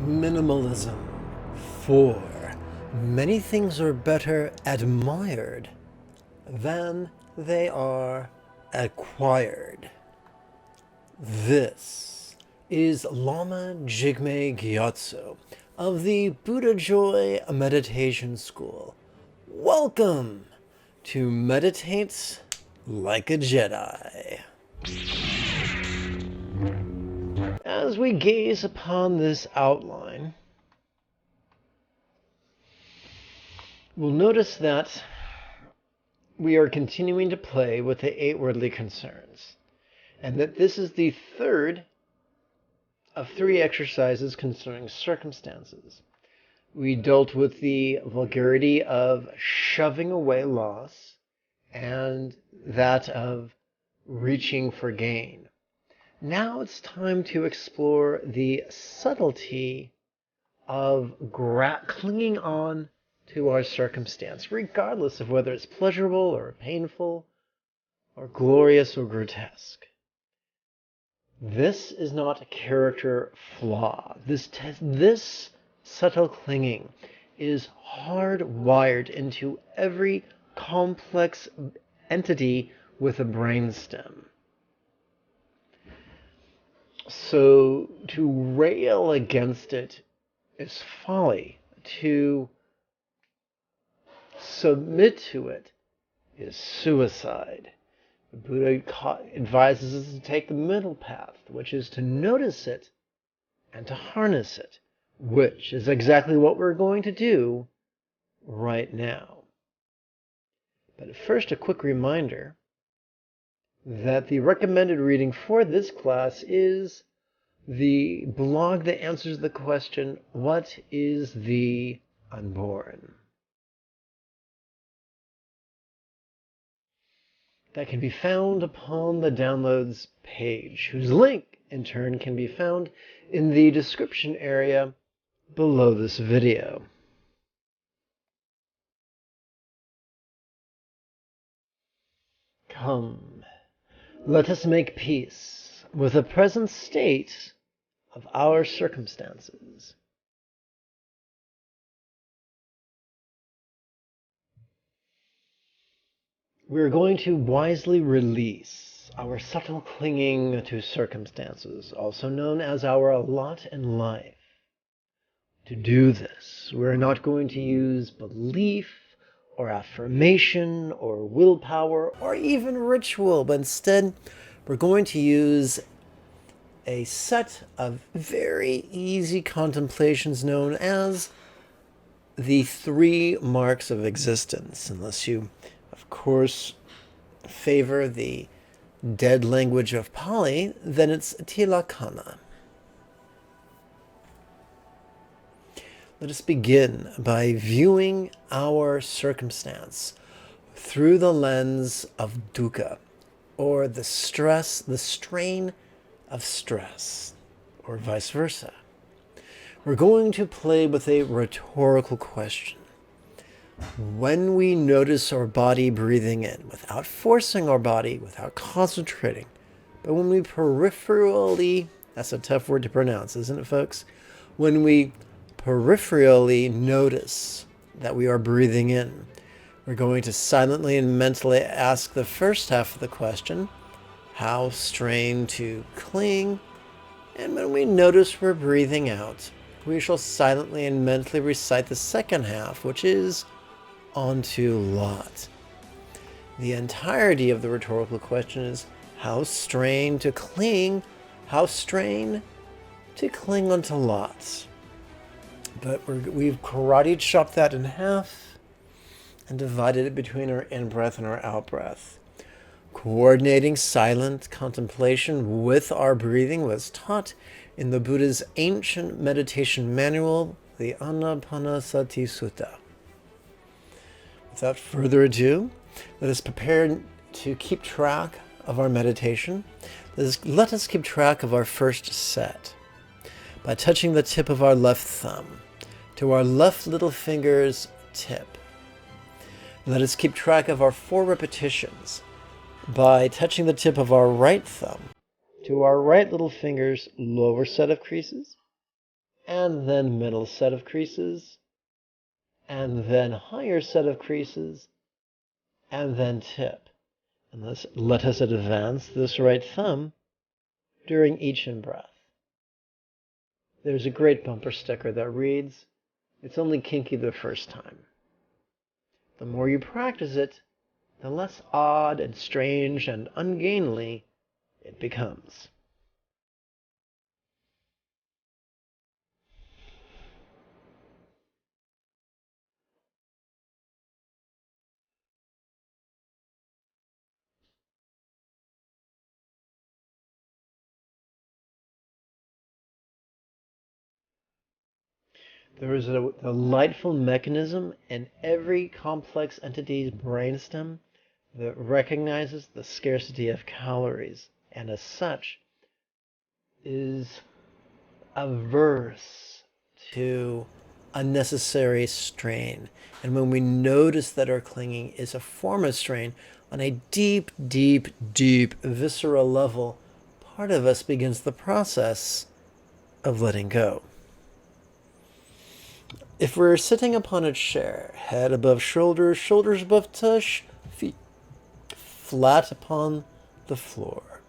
Minimalism. 4. Many things are better admired than they are acquired. This is Lama Jigme Gyatso of the Buddha Joy Meditation School. Welcome to Meditate Like a Jedi. As we gaze upon this outline, we'll notice that we are continuing to play with the 8 worldly concerns, and that this is the third of 3 exercises concerning circumstances. We dealt with the vulgarity of shoving away loss and that of reaching for gain. Now it's time to explore the subtlety of clinging on to our circumstance, regardless of whether it's pleasurable or painful or glorious or grotesque. This is not a character flaw. This subtle clinging is hardwired into every complex entity with a brainstem. So to rail against it is folly. To submit to it is suicide. The Buddha advises us to take the middle path, which is to notice it and to harness it, which is exactly what we're going to do right now. But first, a quick reminder that the recommended reading for this class is the blog that answers the question, what is the unborn? That can be found upon the downloads page, whose link in turn can be found in the description area below this video. Come, let us make peace with the present state of our circumstances. We're going to wisely release our subtle clinging to circumstances, also known as our lot in life. To do this, we're not going to use belief or affirmation or willpower or even ritual, but instead we're going to use a set of very easy contemplations known as the 3 marks of existence, unless you, of course, favor the dead language of Pali, then it's tilakkhana. Let us begin by viewing our circumstance through the lens of dukkha, or the strain of stress, or vice versa. We're going to play with a rhetorical question. When we notice our body breathing in, without forcing our body, without concentrating, but when we peripherally, that's a tough word to pronounce, isn't it, folks? When we peripherally notice that we are breathing in, we're going to silently and mentally ask the first half of the question, how strain to cling, and when we notice we're breathing out, we shall silently and mentally recite the second half, which is onto lot. The entirety of the rhetorical question is how strain to cling, how strain to cling onto lots. But we've karate chopped that in half and divided it between our in-breath and our out-breath. Coordinating silent contemplation with our breathing was taught in the Buddha's ancient meditation manual, the Anapanasati Sutta. Without further ado, let us prepare to keep track of our meditation. Let us keep track of our first set by touching the tip of our left thumb to our left little finger's tip. Let us keep track of our 4 repetitions by touching the tip of our right thumb to our right little finger's lower set of creases and then middle set of creases, and then higher set of creases, and then tip. And let us advance this right thumb during each in-breath. There's a great bumper sticker that reads, "It's only kinky the first time." The more you practice it, the less odd and strange and ungainly it becomes. There is a delightful mechanism in every complex entity's brainstem that recognizes the scarcity of calories, and as such is averse to unnecessary strain. And when we notice that our clinging is a form of strain on a deep, deep, deep visceral level, part of us begins the process of letting go. If we're sitting upon a chair, head above shoulders, shoulders above tush, feet flat upon the floor.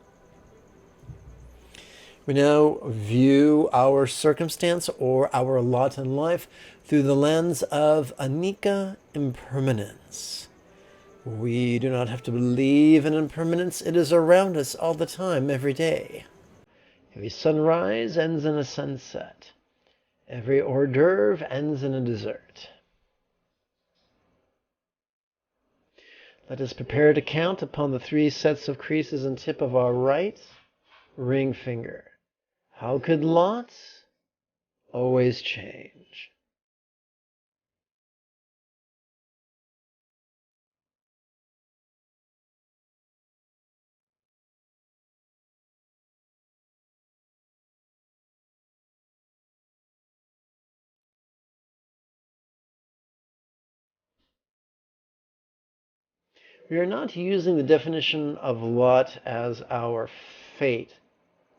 We now view our circumstance or our lot in life through the lens of anicca impermanence. We do not have to believe in impermanence. It is around us all the time, every day. Every sunrise ends in a sunset. Every hors d'oeuvre ends in a dessert. Let us prepare to count upon the 3 sets of creases and tip of our right ring finger. How could lots always change? We are not using the definition of lot as our fate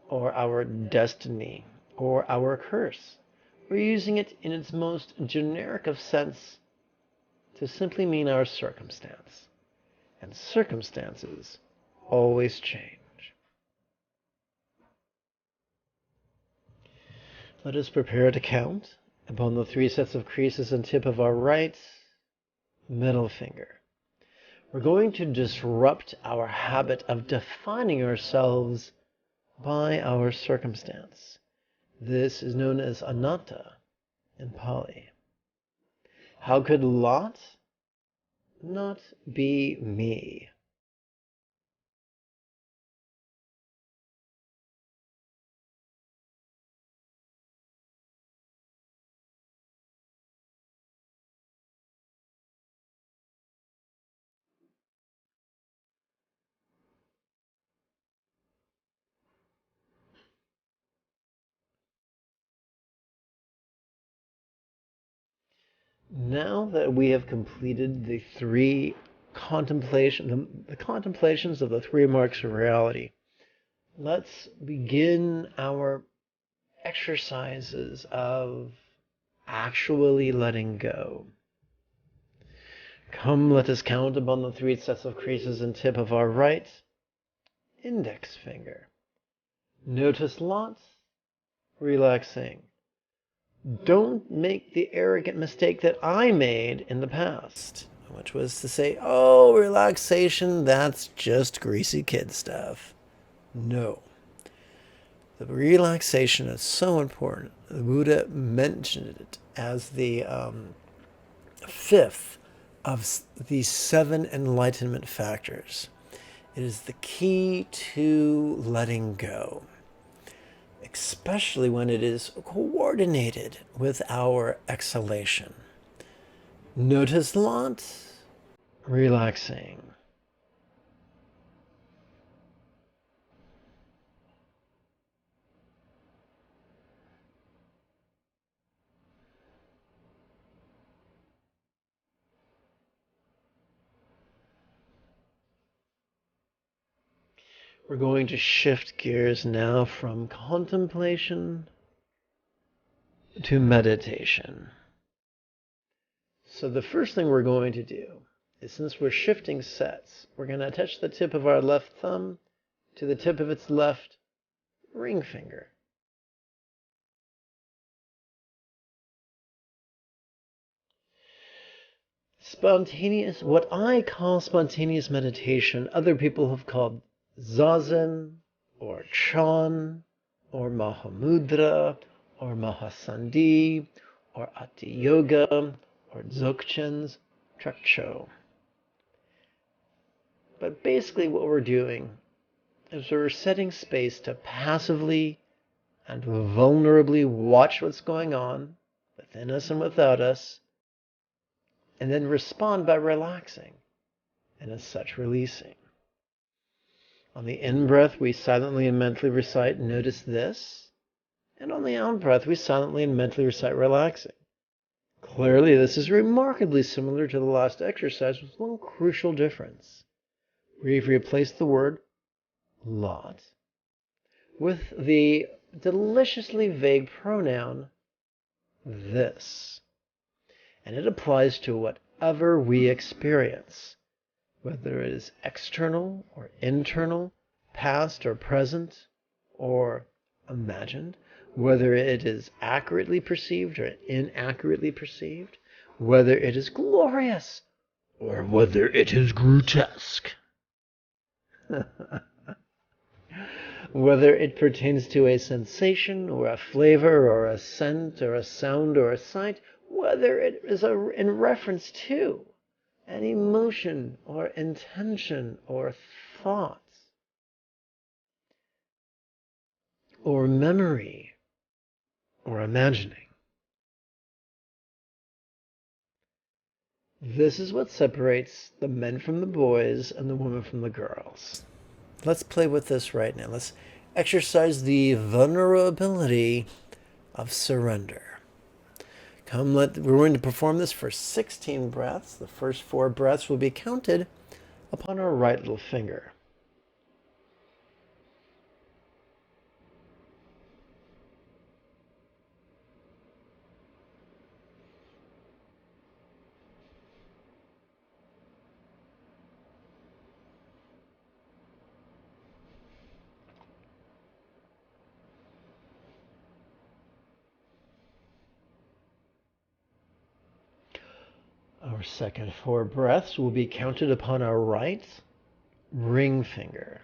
or our destiny or our curse. We're using it in its most generic of sense to simply mean our circumstance. And circumstances always change. Let us prepare to count upon the 3 sets of creases and tip of our right middle finger. We're going to disrupt our habit of defining ourselves by our circumstance. This is known as anatta in Pali. How could lot not be me? Now that we have completed the 3 the contemplations of the 3 marks of reality, let's begin our exercises of actually letting go. Come, let us count upon the 3 sets of creases and tip of our right index finger. Notice lots, relaxing. Don't make the arrogant mistake that I made in the past, which was to say, oh, relaxation, that's just greasy kid stuff. No. The relaxation is so important. The Buddha mentioned it as the 5th of these 7 enlightenment factors. It is the key to letting go, especially when it is coordinated with our exhalation. Notice lot, relaxing. We're going to shift gears now from contemplation to meditation. So the first thing we're going to do is, since we're shifting sets, we're going to attach the tip of our left thumb to the tip of its left ring finger. Spontaneous, what I call spontaneous meditation, other people have called Zazen, or Chan, or Mahamudra, or Mahasandhi, or Ati Yoga, or Dzogchen's Trekcho. But basically what we're doing is we're setting space to passively and vulnerably watch what's going on within us and without us, and then respond by relaxing, and as such releasing. On the in-breath, we silently and mentally recite, "Notice this," and on the out-breath, we silently and mentally recite, "Relaxing." Clearly, this is remarkably similar to the last exercise, with one crucial difference. We've replaced the word "lot" with the deliciously vague pronoun "this." And it applies to whatever we experience, whether it is external or internal, past or present, or imagined, whether it is accurately perceived or inaccurately perceived, whether it is glorious or whether it is grotesque, whether it pertains to a sensation or a flavor or a scent or a sound or a sight, whether it is in reference to an emotion or intention or thought or memory or imagining. This is what separates the men from the boys and the women from the girls. Let's play with this right now. Let's exercise the vulnerability of surrender. We're going to perform this for 16 breaths. The first 4 breaths will be counted upon our right little finger. Our second 4 breaths will be counted upon our right ring finger.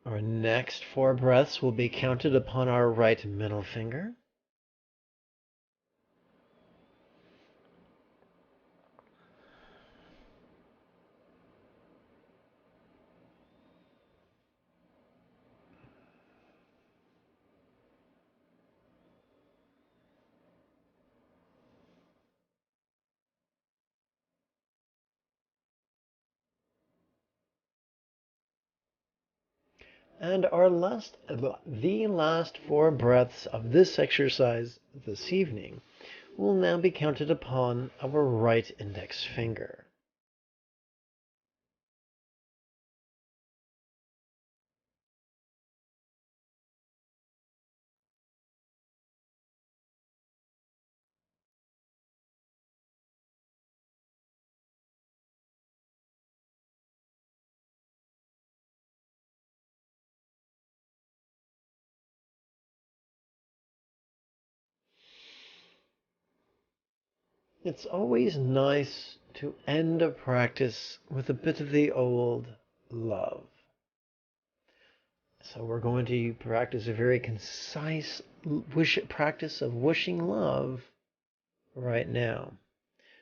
Our next 4 breaths will be counted upon our right middle finger. And the last 4 breaths of this exercise this evening will now be counted upon our right index finger. It's always nice to end a practice with a bit of the old love. So we're going to practice a very concise practice of wishing love right now.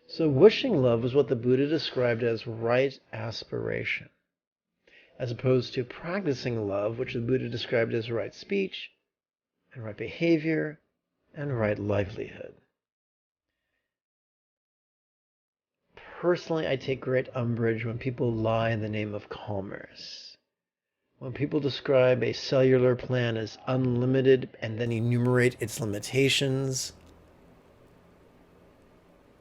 So wishing love is what the Buddha described as right aspiration, as opposed to practicing love, which the Buddha described as right speech and right behavior and right livelihood. Personally, I take great umbrage when people lie in the name of commerce. When people describe a cellular plan as unlimited and then enumerate its limitations,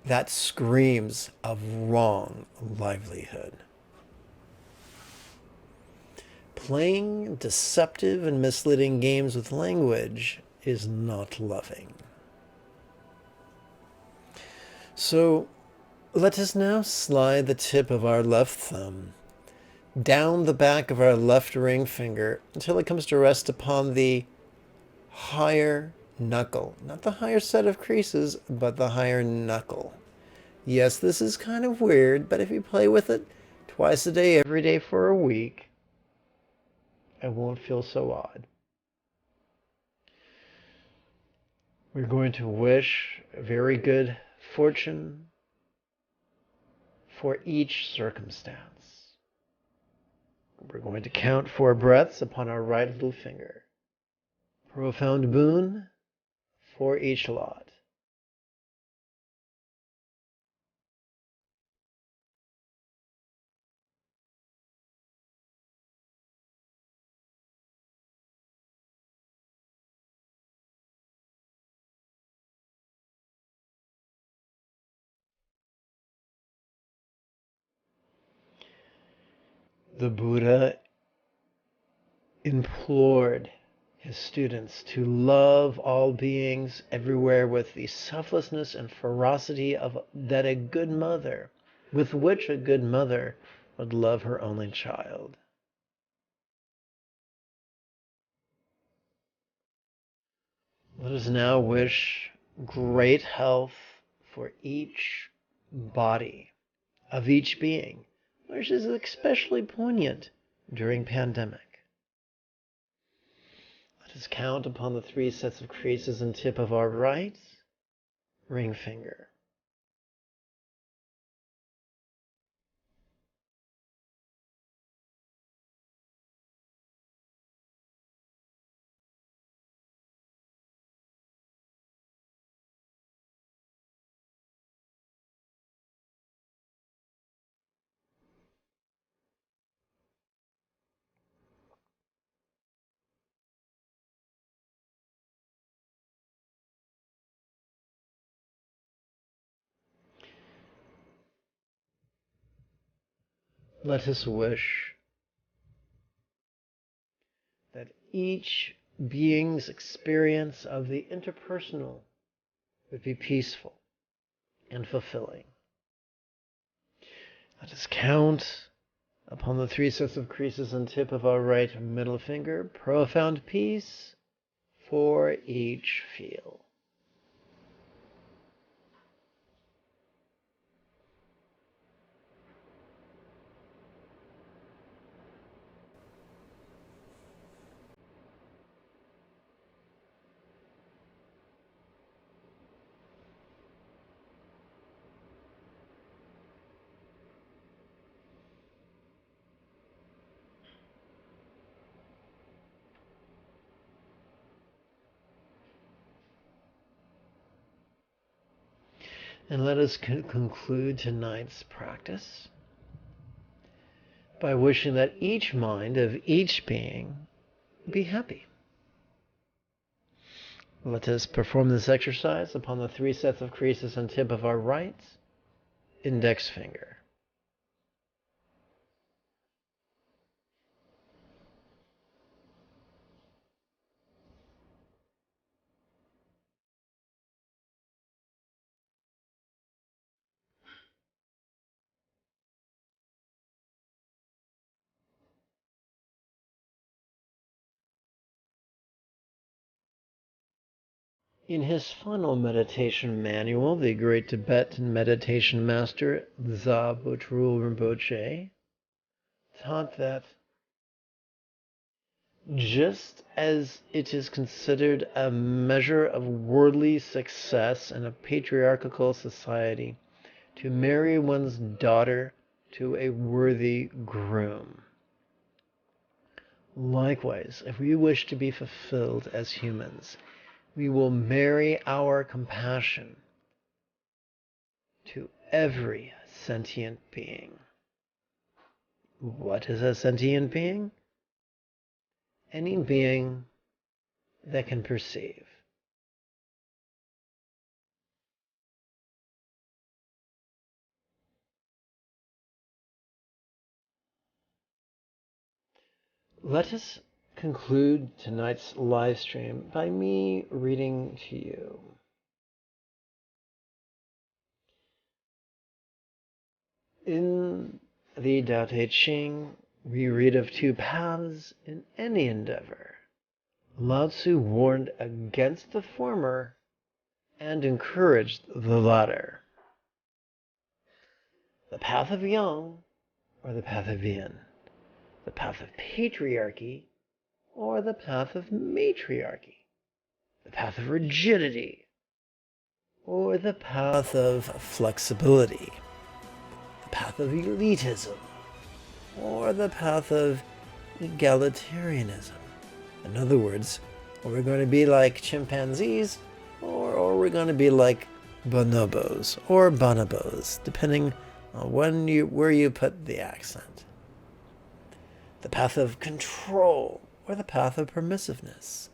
that screams of wrong livelihood. Playing deceptive and misleading games with language is not loving. So let us now slide the tip of our left thumb down the back of our left ring finger until it comes to rest upon the higher knuckle. Not the higher set of creases, but the higher knuckle. Yes, this is kind of weird, but if you play with it twice a day, every day for a week, it won't feel so odd. We're going to wish very good fortune for each circumstance. We're going to count 4 breaths upon our right little finger. Profound boon for each lot. The Buddha implored his students to love all beings everywhere with the selflessness and ferocity of that a good mother, with which a good mother would love her only child. Let us now wish great health for each body of each being, which is especially poignant during pandemic. Let us count upon the 3 sets of creases and tip of our right ring finger. Let us wish that each being's experience of the interpersonal would be peaceful and fulfilling. Let us count upon the 3 sets of creases and tip of our right middle finger. Profound peace for each feel. And let us conclude tonight's practice by wishing that each mind of each being be happy. Let us perform this exercise upon the 3 sets of creases and tip of our right index finger. In his final meditation manual, the great Tibetan meditation master Dzogchen Rinpoche taught that just as it is considered a measure of worldly success in a patriarchal society to marry one's daughter to a worthy groom, likewise, if we wish to be fulfilled as humans, we will marry our compassion to every sentient being. What is a sentient being? Any being that can perceive. Let us conclude tonight's live stream by me reading to you. In the Tao Te Ching, we read of two paths in any endeavor. Lao Tzu warned against the former and encouraged the latter. The path of yang or the path of yin. The path of patriarchy or the path of matriarchy. The path of rigidity or the path of flexibility. The path of elitism or the path of egalitarianism. In other words, are we going to be like chimpanzees or are we going to be like bonobos or bonobos, depending on where you put the accent. The path of control or the path of permissiveness.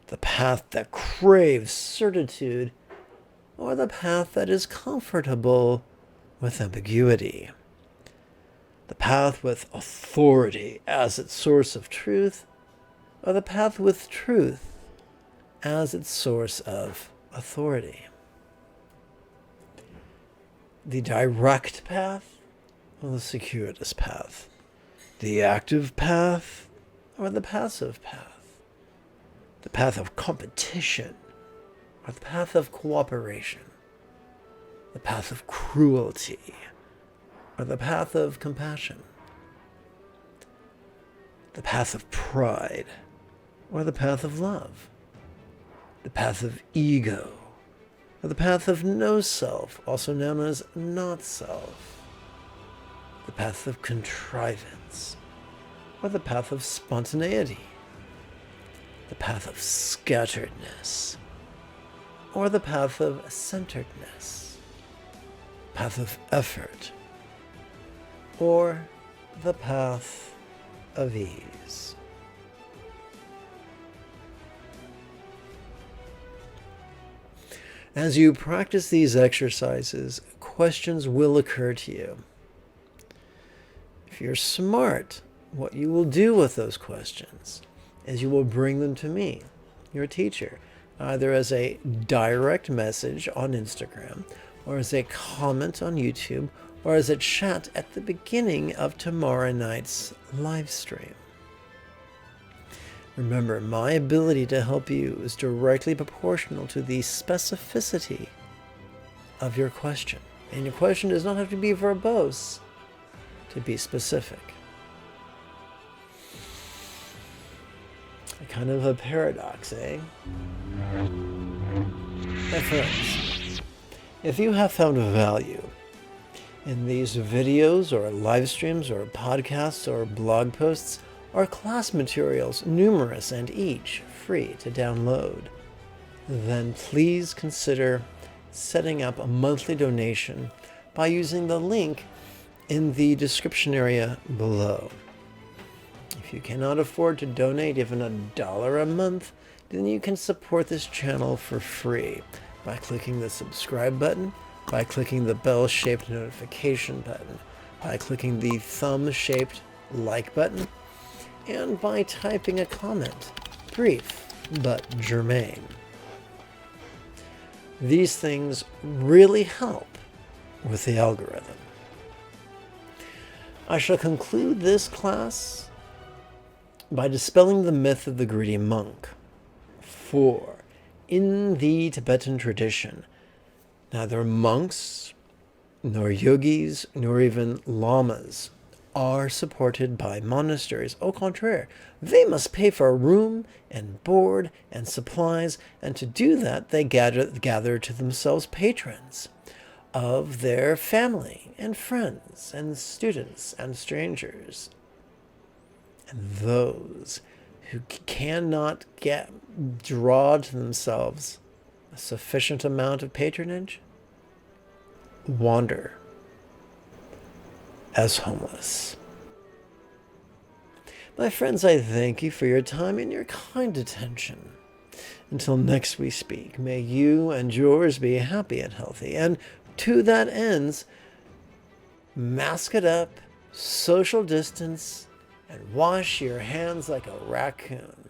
The path that craves certitude or the path that is comfortable with ambiguity. The path with authority as its source of truth or the path with truth as its source of authority. The direct path or the circuitous path. The active path or the passive path. The path of competition or the path of cooperation. The path of cruelty or the path of compassion. The path of pride or the path of love. The path of ego or the path of no self, also known as not self. The path of contrivance or the path of spontaneity. The path of scatteredness or the path of centeredness. Path of effort or the path of ease. As you practice these exercises, questions will occur to you. If you're smart, what you will do with those questions is you will bring them to me, your teacher, either as a direct message on Instagram, or as a comment on YouTube, or as a chat at the beginning of tomorrow night's live stream. Remember, my ability to help you is directly proportional to the specificity of your question. And your question does not have to be verbose to be specific. Kind of a paradox, eh? My friends, if you have found value in these videos or live streams or podcasts or blog posts or class materials, numerous and each free to download, then please consider setting up a monthly donation by using the link in the description area below. If you cannot afford to donate even $1 a month, then you can support this channel for free by clicking the subscribe button, by clicking the bell-shaped notification button, by clicking the thumb-shaped like button, and by typing a comment, brief but germane. These things really help with the algorithm. I shall conclude this class by dispelling the myth of the greedy monk. For in the Tibetan tradition, neither monks, nor yogis, nor even lamas are supported by monasteries. Au contraire, they must pay for room and board and supplies, and to do that they gather to themselves patrons of their family and friends and students and strangers. And those who cannot draw to themselves a sufficient amount of patronage wander as homeless. My friends, I thank you for your time and your kind attention. Until next we speak, may you and yours be happy and healthy. And to that ends, mask it up, social distance, and wash your hands like a raccoon.